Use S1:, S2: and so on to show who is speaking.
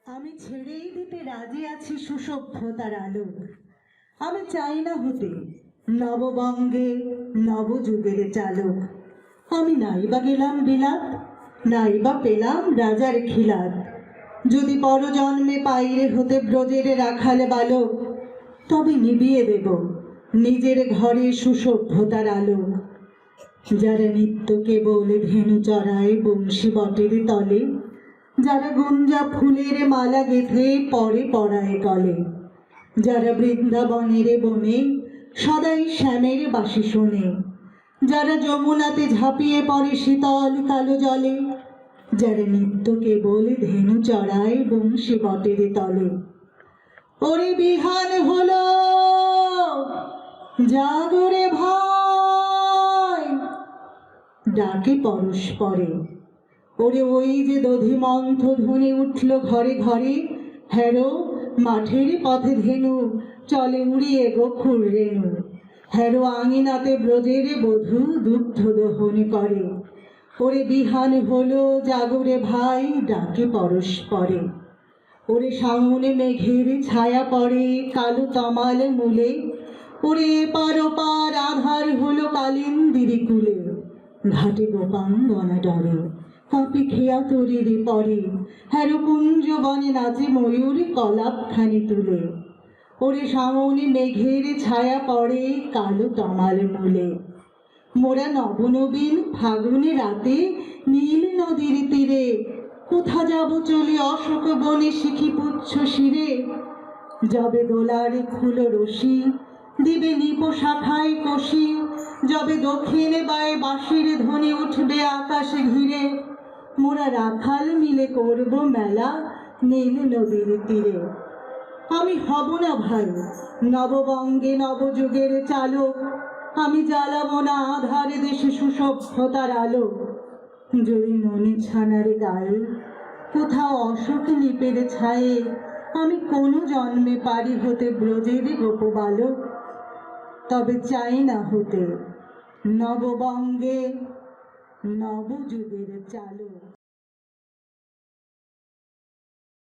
S1: আমি ছেড়েই দিতে রাজি আছি সুসভ্যতার আলোক। আমি চাই না হতে নববঙ্গে নবযুগের চালক। আমি নাইবা গেলাম বিলাত, নাইবা পেলাম রাজার খিলাত। যদি পরজন্মে পাইরে হতে ব্রজের রাখাল বালক, তবে নিবিয়ে দেব নিজের ঘরে সুসভ্যতার আলোক। যারা নিত্য কেবল ধেনু চড়ায় বংশী বটের তলে, যারা গুঞ্জা ফুলের মালা গেঁথে পরে পড়ায় গলে, যারা বৃন্দাবনের বনে সদাই শ্যামের বাঁশি শোনে, যারা যমুনাতে ঝাঁপিয়ে পড়ে শীতল কালো জলে, যারা নিত্য কেবল ধেনু চড়ায় বংশী বটের তলে। ওরে বিহান হলো জাগরে ভাই, ডাকে পরস্পরে। ওরে ওই যে দধিমন্থ ধ্বনি উঠল ঘরে ঘরে, হ্যারো মাঠের পথে ধেনু চলে উড়িয়ে গোখুর রেণু। হ্যারো আঙিনাতে ব্রজের বধূ দুগ্ধ দহন করে। ওরে বিহান হলো জাগরে ভাই, ডাকে পরস্পরে। ওরে সামনে মেঘের ছায়া পড়ে কালো তমাল মূলে, ওরে এপার ওপার আধার হলো কালিন্দিরি কুলে। ঘাটে গোপাঙ্গনা ডরে কাঁপি খেয়া তরির পরে, হ্যারো কুঞ্জ বনে নাচে ময়ূর কলাপখানি তুলে। ওরে সামনে মেঘের ছায়া পড়ে কালো তমাল মূলে। মোরা নবনবীন ফাগুনে রাতে নীল নদীর তীরে, কোথা যাব চলে অশোক বনে শিখি পুচ্ছ শিরে। যবে দোলার খুলো রশি দিবে নিপ শাখায় কষি, যবে দক্ষিণে বায়ে বাঁশির ধ্বনি উঠবে আকাশে ঘিরে, মোরা রাখাল মিলে করব মেলা নীল নদীর তীরে। আমি হব না ভাই নববঙ্গে নবযুগের চালক, আমি জ্বালাবো না আধার দেশে সুসভ্যতার আলো। যদি ননি ছানার গায়ে কোথাও অশোক নিপের ছায়ে, আমি কোনো জন্মে পারি হতে ব্রজের গোপবালক, তবে চাই না হতে নববঙ্গে নবযুগের চালক।